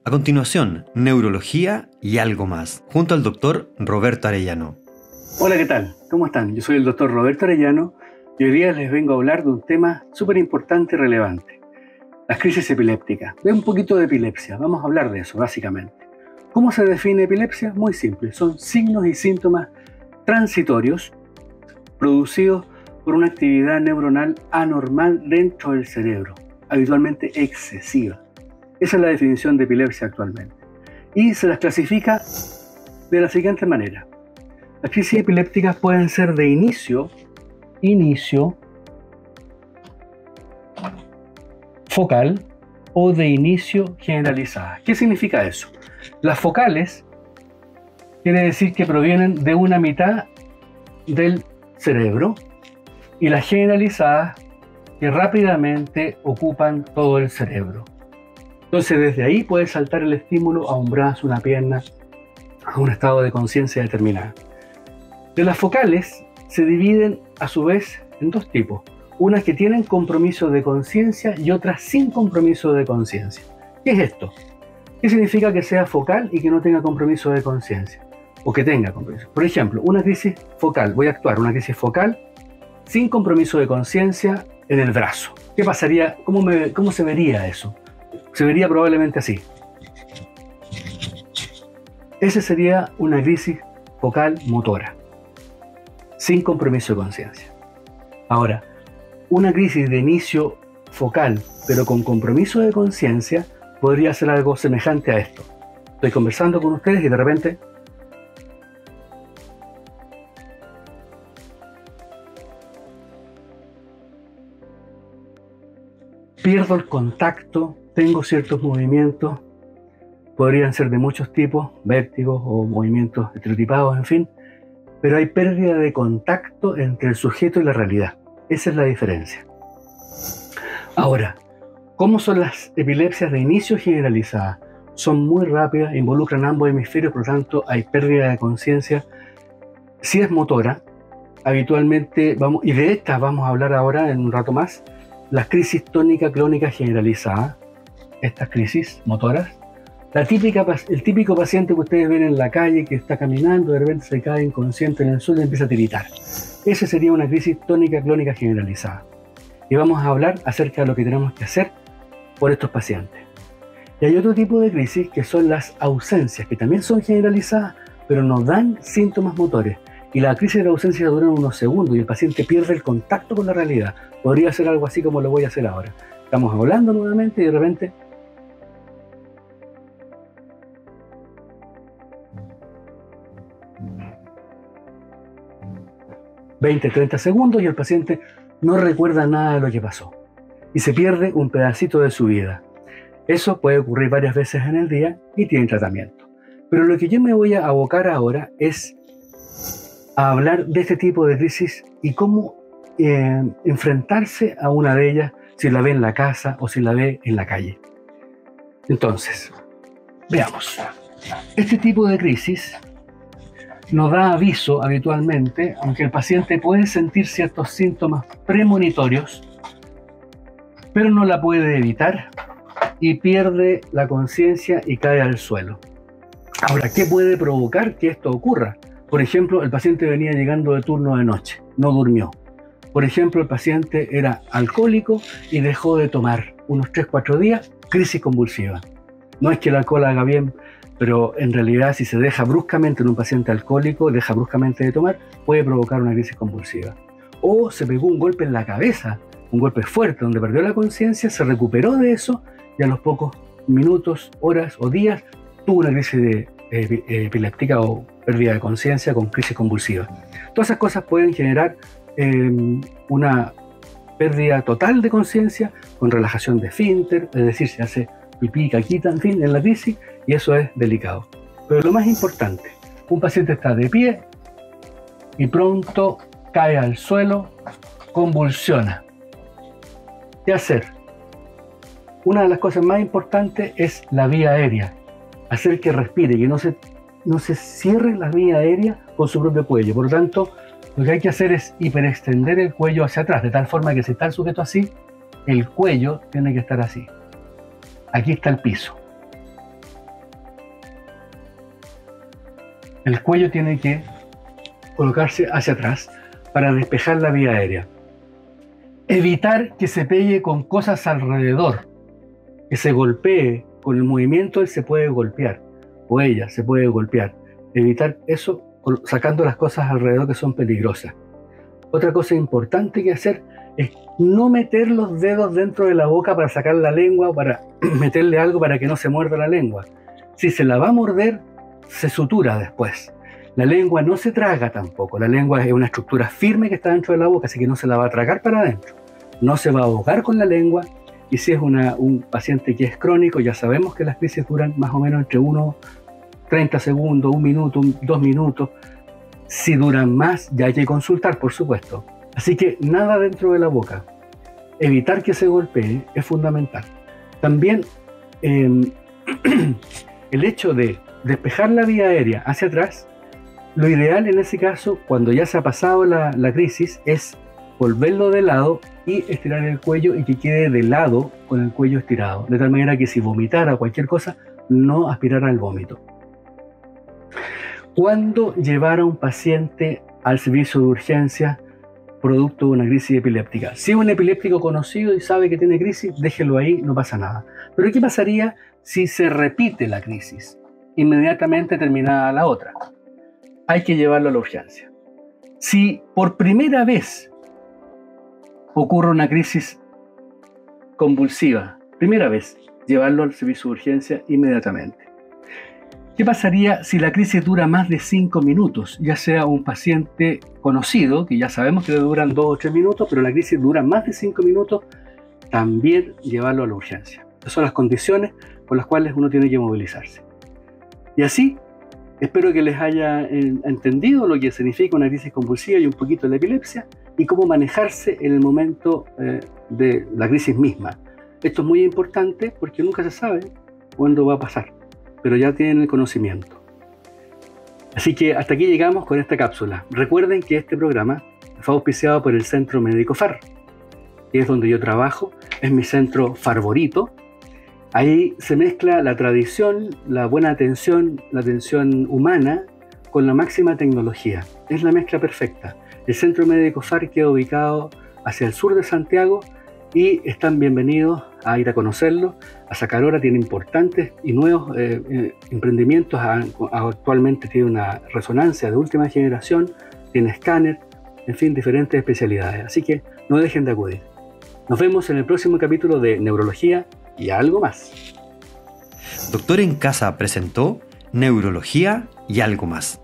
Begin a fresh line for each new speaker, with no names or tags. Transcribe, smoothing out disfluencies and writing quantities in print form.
A continuación, neurología y algo más, junto al doctor Roberto Arellano.
Hola, ¿qué tal? ¿Cómo están? Yo soy el doctor Roberto Arellano y hoy día les vengo a hablar de un tema súper importante y relevante: las crisis epilépticas. Ve un poquito de epilepsia, vamos a hablar de eso básicamente. ¿Cómo se define epilepsia? Muy simple, son signos y síntomas transitorios producidos por una actividad neuronal anormal dentro del cerebro, habitualmente excesiva. Esa es la definición de epilepsia actualmente. Y se las clasifica de la siguiente manera. Las crisis epilépticas pueden ser de inicio focal o de inicio generalizada. ¿Qué significa eso? Las focales quiere decir que provienen de una mitad del cerebro, y las generalizadas que rápidamente ocupan todo el cerebro. Entonces desde ahí puede saltar el estímulo a un brazo, una pierna, a un estado de conciencia determinado. De las focales se dividen a su vez en dos tipos: unas que tienen compromiso de conciencia y otras sin compromiso de conciencia. ¿Qué es esto? ¿Qué significa que sea focal y que no tenga compromiso de conciencia? O que tenga compromiso. Por ejemplo, una crisis focal, voy a actuar una crisis focal sin compromiso de conciencia en el brazo. ¿Qué pasaría? ¿Cómo se vería eso? Se vería probablemente así. Esa sería una crisis focal motora, sin compromiso de conciencia. Ahora, una crisis de inicio focal, pero con compromiso de conciencia, podría ser algo semejante a esto. Estoy conversando con ustedes y de repente pierdo el contacto, tengo ciertos movimientos, podrían ser de muchos tipos, vértigos o movimientos estereotipados, en fin, pero hay pérdida de contacto entre el sujeto y la realidad. Esa es la diferencia. Ahora, ¿cómo son las epilepsias de inicio generalizada? Son muy rápidas, involucran ambos hemisferios, por lo tanto hay pérdida de conciencia. Si es motora, habitualmente y de estas vamos a hablar ahora en un rato más, las crisis tónica clónica generalizada, estas crisis motoras. El típico paciente que ustedes ven en la calle que está caminando, de repente se cae inconsciente en el suelo y empieza a tiritar. Esa sería una crisis tónica clónica generalizada. Y vamos a hablar acerca de lo que tenemos que hacer por estos pacientes. Y hay otro tipo de crisis que son las ausencias, que también son generalizadas, pero no dan síntomas motores. Y la crisis de ausencia dura unos segundos y el paciente pierde el contacto con la realidad. Podría ser algo así como lo voy a hacer ahora. Estamos hablando nuevamente y de repente ...20-30 segundos y el paciente no recuerda nada de lo que pasó. Y se pierde un pedacito de su vida. Eso puede ocurrir varias veces en el día y tiene tratamiento. Pero lo que yo me voy a abocar ahora es a hablar de este tipo de crisis y cómo enfrentarse a una de ellas, si la ve en la casa o si la ve en la calle. Entonces, veamos. Este tipo de crisis nos da aviso habitualmente, aunque el paciente puede sentir ciertos síntomas premonitorios, pero no la puede evitar y pierde la conciencia y cae al suelo. Ahora, ¿qué puede provocar que esto ocurra? Por ejemplo, el paciente venía llegando de turno de noche, no durmió. Por ejemplo, el paciente era alcohólico y dejó de tomar unos 3-4 días, crisis convulsiva. No es que el alcohol haga bien, pero en realidad si se deja bruscamente en un paciente alcohólico, deja bruscamente de tomar, puede provocar una crisis convulsiva. O se pegó un golpe en la cabeza, un golpe fuerte donde perdió la conciencia, se recuperó de eso y a los pocos minutos, horas o días tuvo una crisis epiléptica o pérdida de conciencia con crisis convulsiva. Todas esas cosas pueden generar una pérdida total de conciencia con relajación de esfínter, es decir, se hace pipí, caquita, en fin, en la crisis, y eso es delicado. Pero lo más importante, un paciente está de pie y pronto cae al suelo, convulsiona. ¿Qué hacer? Una de las cosas más importantes es la vía aérea, hacer que respire, que no se cierre la vía aérea con su propio cuello. Por lo tanto, lo que hay que hacer es hiperextender el cuello hacia atrás, de tal forma que si está el sujeto así, el cuello tiene que estar así. Aquí está el piso. El cuello tiene que colocarse hacia atrás para despejar la vía aérea. Evitar que se pegue con cosas alrededor, que se golpee. Con el movimiento él se puede golpear, o ella se puede golpear. Evitar eso sacando las cosas alrededor que son peligrosas. Otra cosa importante que hacer es no meter los dedos dentro de la boca para sacar la lengua o para meterle algo para que no se muerda la lengua. Si se la va a morder, se sutura después. La lengua no se traga tampoco. La lengua es una estructura firme que está dentro de la boca, así que no se la va a tragar para adentro. No se va a ahogar con la lengua. Y si es un paciente que es crónico, ya sabemos que las crisis duran más o menos entre 30 segundos, 1 minuto, 2 minutos. Si duran más, ya hay que consultar, por supuesto. Así que nada dentro de la boca. Evitar que se golpee es fundamental. También el hecho de despejar la vía aérea hacia atrás, lo ideal en ese caso, cuando ya se ha pasado la crisis, es volverlo de lado y estirar el cuello y que quede de lado con el cuello estirado, de tal manera que si vomitara cualquier cosa, no aspirara el vómito. ¿Cuándo llevar a un paciente al servicio de urgencia producto de una crisis epiléptica? Si es un epiléptico conocido y sabe que tiene crisis, déjelo ahí, no pasa nada. Pero ¿qué pasaría si se repite la crisis inmediatamente terminada la otra? Hay que llevarlo a la urgencia. Si por primera vez ocurre una crisis convulsiva, primera vez, llevarlo al servicio de urgencia inmediatamente. ¿Qué pasaría si la crisis dura más de 5 minutos? Ya sea un paciente conocido, que ya sabemos que le duran 2 o 3 minutos, pero la crisis dura más de 5 minutos, también llevarlo a la urgencia. Esas son las condiciones por las cuales uno tiene que movilizarse. Y así, espero que les haya entendido lo que significa una crisis convulsiva y un poquito de la epilepsia y cómo manejarse en el momento de la crisis misma. Esto es muy importante porque nunca se sabe cuándo va a pasar, pero ya tienen el conocimiento. Así que hasta aquí llegamos con esta cápsula. Recuerden que este programa fue auspiciado por el Centro Médico FAR, que es donde yo trabajo, es mi centro favorito. Ahí se mezcla la tradición, la buena atención, la atención humana con la máxima tecnología. Es la mezcla perfecta. El Centro Médico FAR queda ubicado hacia el sur de Santiago y están bienvenidos a ir a conocerlo, a sacar hora. Tiene importantes y nuevos emprendimientos. Actualmente tiene una resonancia de última generación, tiene escáner, en fin, diferentes especialidades. Así que no dejen de acudir. Nos vemos en el próximo capítulo de Neurología y algo más.
Doctor en Casa presentó Neurología y algo más.